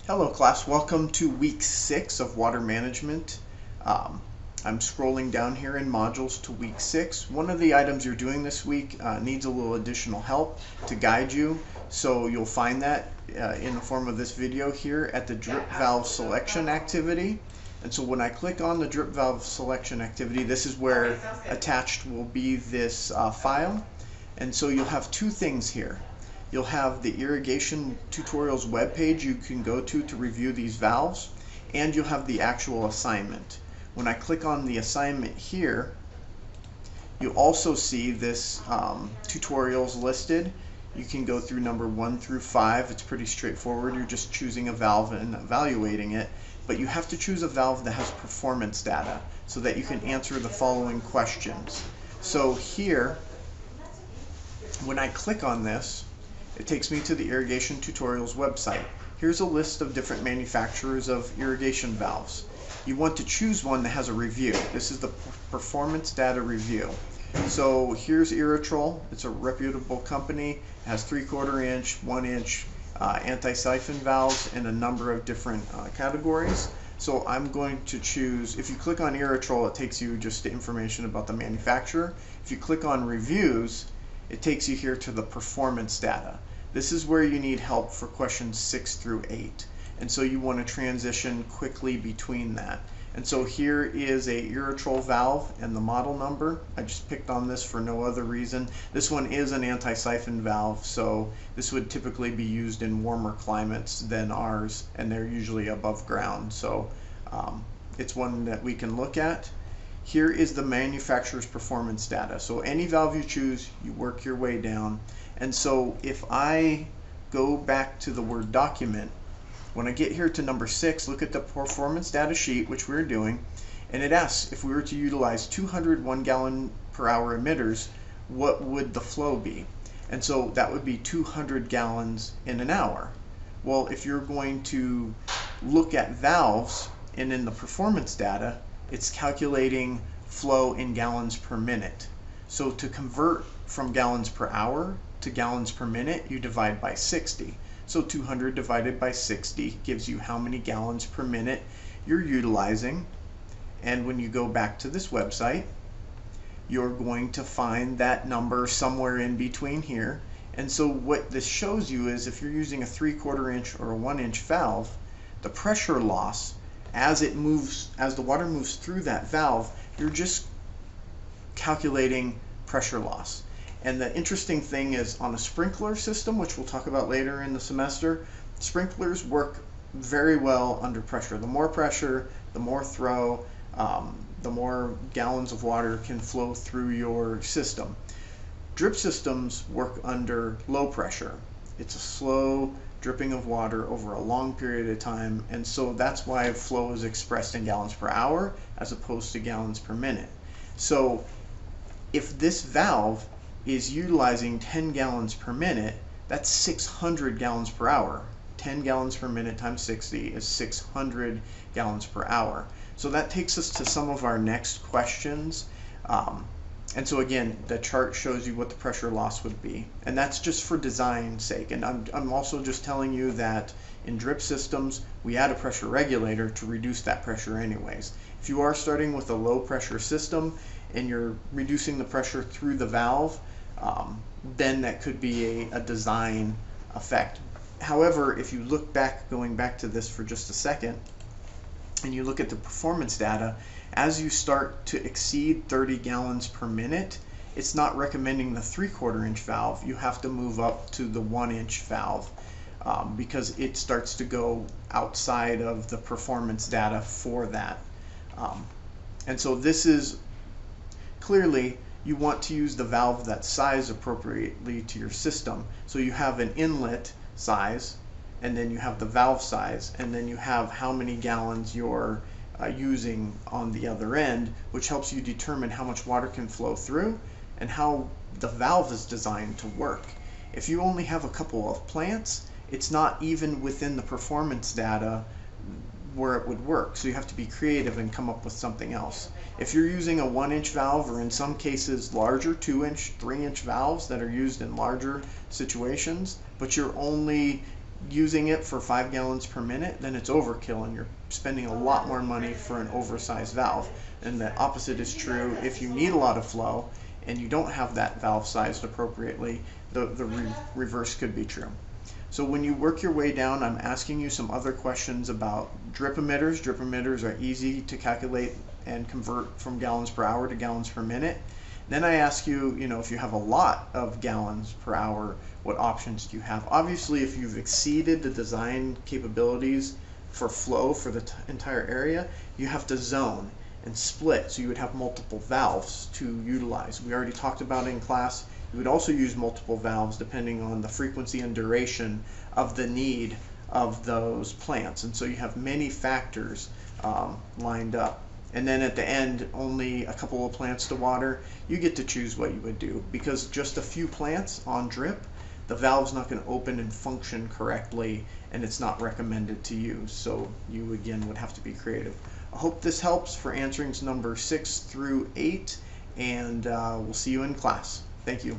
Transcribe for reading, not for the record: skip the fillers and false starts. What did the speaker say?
Hello class, welcome to week 6 of water management. I'm scrolling down here in modules to week 6. One of the items you're doing this week needs a little additional help to guide you, so you'll find that in the form of this video here at the drip valve selection activity. And so when I click on the drip valve selection activity, this is where attached will be this file. And so you'll have two things here. You'll have the irrigation tutorials webpage you can go to review these valves, and you'll have the actual assignment. When I click on the assignment here, you'll also see this tutorials listed. You can go through number 1 through 5. It's pretty straightforward. You're just choosing a valve and evaluating it, but you have to choose a valve that has performance data so that you can answer the following questions. So here, when I click on this, it takes me to the irrigation tutorials website. Here's a list of different manufacturers of irrigation valves. You want to choose one that has a review. This is the performance data review. So here's Irritrol. It's a reputable company. It has 3/4 inch, 1 inch anti-siphon valves in a number of different categories. So I'm going to choose, if you click on Irritrol, it takes you just to information about the manufacturer. If you click on reviews, it takes you here to the performance data. This is where you need help for questions 6 through 8. And so you want to transition quickly between that. And so here is a Irritrol valve and the model number. I just picked on this for no other reason. This one is an anti-siphon valve, so this would typically be used in warmer climates than ours, and they're usually above ground. So it's one that we can look at. Here is the manufacturer's performance data. So any valve you choose, you work your way down. And so if I go back to the Word document, when I get here to number 6, look at the performance data sheet, which we're doing, and it asks if we were to utilize 200 1 gal per hour emitters, what would the flow be? And so that would be 200 gallons in an hour. Well, if you're going to look at valves and in the performance data, it's calculating flow in gallons per minute. So to convert from gallons per hour to gallons per minute, you divide by 60. So 200 divided by 60 gives you how many gallons per minute you're utilizing. And when you go back to this website, you're going to find that number somewhere in between here. And so what this shows you is if you're using a 3/4 inch or a 1 inch valve, the pressure loss as the water moves through that valve, you're just calculating pressure loss. And the interesting thing is on a sprinkler system, which we'll talk about later in the semester, sprinklers work very well under pressure. The more pressure, the more throw, the more gallons of water can flow through your system. Drip systems work under low pressure. It's a slow dripping of water over a long period of time, and so that's why flow is expressed in gallons per hour as opposed to gallons per minute. So if this valve is utilizing 10 gallons per minute, that's 600 gallons per hour. 10 gallons per minute times 60 is 600 gallons per hour. So that takes us to some of our next questions. And so again, the chart shows you what the pressure loss would be. And that's just for design's sake. And I'm also just telling you that in drip systems, we add a pressure regulator to reduce that pressure anyways. If you are starting with a low pressure system and you're reducing the pressure through the valve, then that could be a design effect. However, if you look back, going back to this for just a second, and you look at the performance data, as you start to exceed 30 gallons per minute, it's not recommending the 3/4 inch valve. You have to move up to the 1 inch valve because it starts to go outside of the performance data for that. And so this is clearly, you want to use the valve that's sized appropriately to your system. So you have an inlet size, and then you have the valve size, and then you have how many gallons you're using on the other end, which helps you determine how much water can flow through and how the valve is designed to work. If you only have a couple of plants, it's not even within the performance data where it would work. So you have to be creative and come up with something else. If you're using a 1 inch valve, or in some cases larger 2 inch, 3 inch valves that are used in larger situations, but you're only using it for 5 gallons per minute, then it's overkill and you're spending a lot more money for an oversized valve. And the opposite is true. If you need a lot of flow and you don't have that valve sized appropriately, the reverse could be true. So when you work your way down, I'm asking you some other questions about drip emitters. Drip emitters are easy to calculate and convert from gallons per hour to gallons per minute. Then I ask you, if you have a lot of gallons per hour, what options do you have? Obviously, if you've exceeded the design capabilities for flow for the entire area, you have to zone and split, so you would have multiple valves to utilize. We already talked about it in class. You would also use multiple valves depending on the frequency and duration of the need of those plants, and so you have many factors lined up. And then at the end, only a couple of plants to water. You get to choose what you would do, because just a few plants on drip, the valve's not going to open and function correctly, and it's not recommended to use. So you again would have to be creative. I hope this helps for answerings number 6 through 8, and we'll see you in class. Thank you.